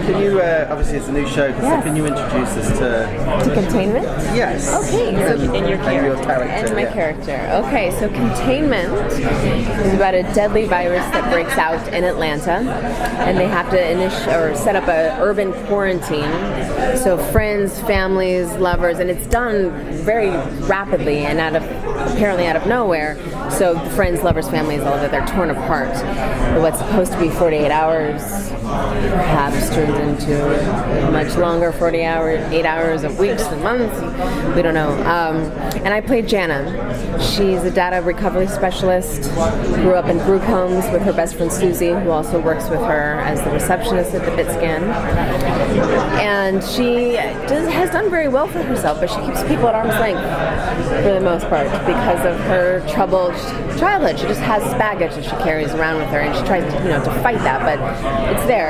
Can you, obviously it's a new show, so can you introduce us to Containment? Yes. Okay. And your character. And my character. Okay, so Containment is about a deadly virus that breaks out in Atlanta, and they have to set up an urban quarantine. So friends, families, lovers, and it's done very rapidly and apparently out of nowhere. So the friends, lovers, families, all of it, they're torn apart. What's supposed to be 48 hours perhaps turns into much longer, 8 hours of weeks and months. We don't know. And I played Jana. She's a data recovery specialist, grew up in group homes with her best friend Susie, who also works with her as the receptionist at the BitScan. And she has done very well for herself, but she keeps people at arm's length for the most part because of her troubled childhood. She just has baggage that she carries around with her, and she tries to fight that, but it's there.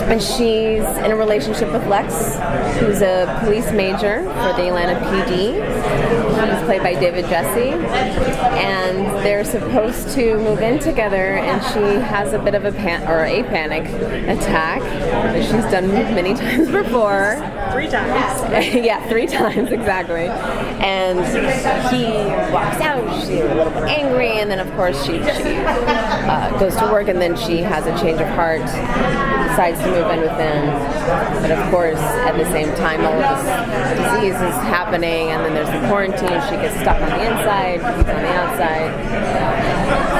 And she's in a relationship with Lex, who's a police major for the Atlanta PD. He's played by David Jesse, and they're supposed to move in together, and she has a bit of a panic attack that she's done many times before. 3 times. Yeah, 3 times, exactly. And he walks out, she's a little bit angry, and then of course she goes to work, and then she has a change of heart, decides to move in with him. But of course, at the same time, all of this disease is happening, and then there's the quarantine. She gets stuck on the inside, he's on the outside.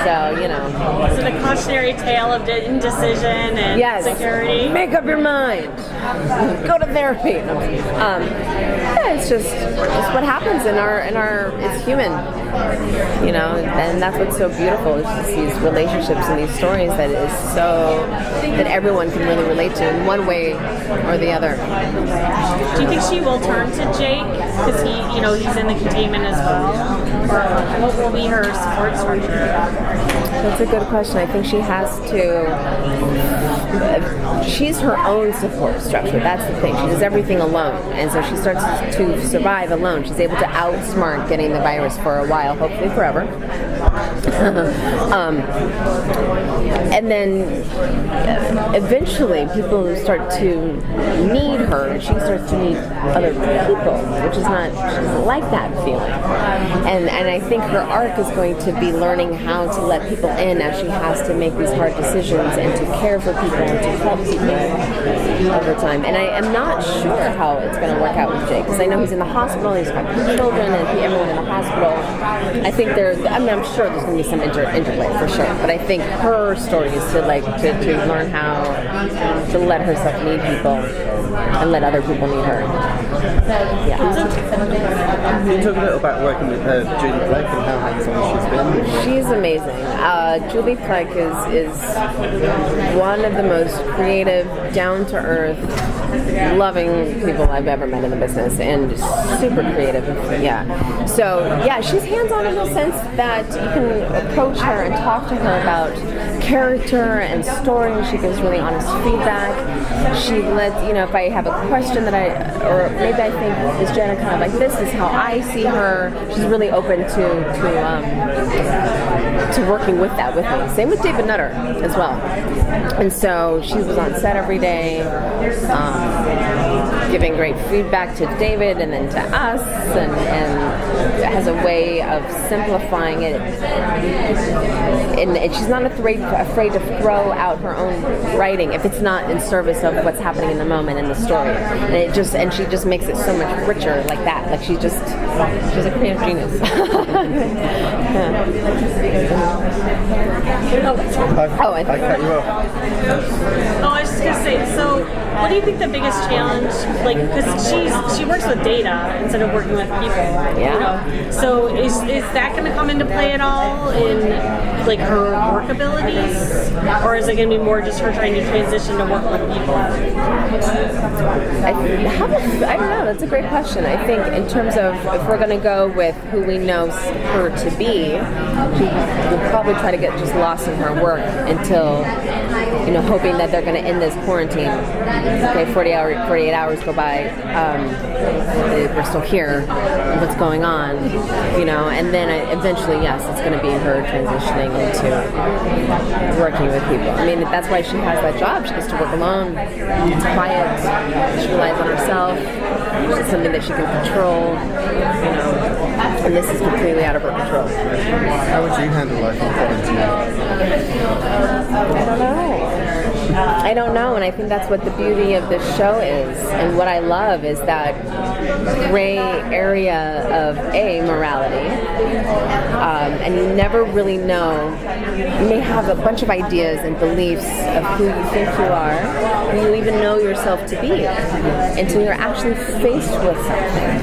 So, So the cautionary tale of indecision and security. Make up your mind. Go to therapy. It's just what happens in our. It's human, and that's what's so beautiful. Is just these relationships and these stories that everyone can really relate to in one way or the other. Do you think she will turn to Jake because he's in the containment as well, or what will be her support structure? That's a good question. I think she has to. She's her own support structure. That's the thing. She does everything alone, and so she starts to survive alone. She's able to outsmart getting the virus for a while, hopefully forever. And then eventually people start to need her, and she starts to need other people, which is not, she doesn't like that feeling. And I think her arc is going to be learning how to let people in as she has to make these hard decisions and to care for people and to help people over time. And I am not sure how it's going to work out with Jake, because I know he's in the hospital, he's got children and everyone in the hospital. I think I'm sure there's going to be some interplay for sure, but I think her story is to learn how to let herself need people and let other people need her. Yeah. Can you talk a little about working with Julie Fleck and how hands-on she's been? She's amazing. Julie Fleck is one of the most creative, down-to-earth, loving people I've ever met in the business, and super creative. Yeah. So she's hands-on in the sense that you can approach her and talk to her about character and story. She gives really honest feedback. She lets, if I have a question or maybe I think, is Jana kind of like this, is how I see her. She's really open to working with that with me. Same with David Nutter as well. And so she was on set every day, giving great feedback to David and then to us, and has a way of simplifying it. And she's not afraid to throw out her own writing if it's not in service of what's happening in the moment in the story. And she just makes it so much richer like that. Like she's a creative genius. I cut you off. Oh, I was just gonna say. So, what do you think the biggest challenge? Because she works with data instead of working with people. Yeah. So is that going to come into play at all in her work abilities, or is it going to be more just her trying to transition to work with people? I don't know. That's a great question. I think in terms of if we're going to go with who we know her to be, she will probably try to get just lost in her work until hoping that they're going to end this quarantine. Okay, 48 hours go by. We're still here. What's going on? And then eventually, yes, it's going to be her transitioning into working with people. I mean, that's why she has that job. She gets to work alone. It's quiet. She relies on herself. It's something that she can control. And this is completely out of her control. How would you handle life in quarantine? I don't know, and I think that's what the beauty of this show is. And what I love is that gray area of morality. And you never really know. You may have a bunch of ideas and beliefs of who you think you are, who you even know yourself to be, until you're actually faced with something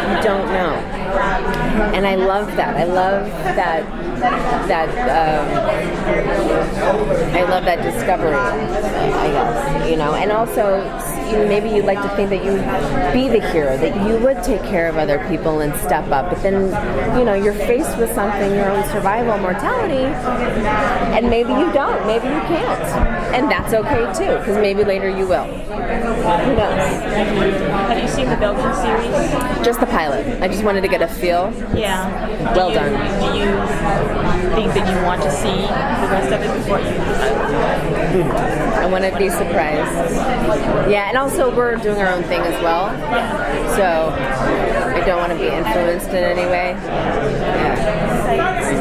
you don't know. And I love that. I love that discovery, I guess, and also maybe you'd like to think that you would be the hero, that you would take care of other people and step up, but then, you're faced with something, your own survival, mortality, and maybe you don't, maybe you can't, and that's okay too, because maybe later you will. Who knows? Have you seen the Belgian series? Just the pilot. I just wanted to get a feel. Yeah. Well done. Do you think that you want to see the rest of it before you? I want to be surprised. Yeah, and also we're doing our own thing as well. So I don't want to be influenced in any way. Yeah.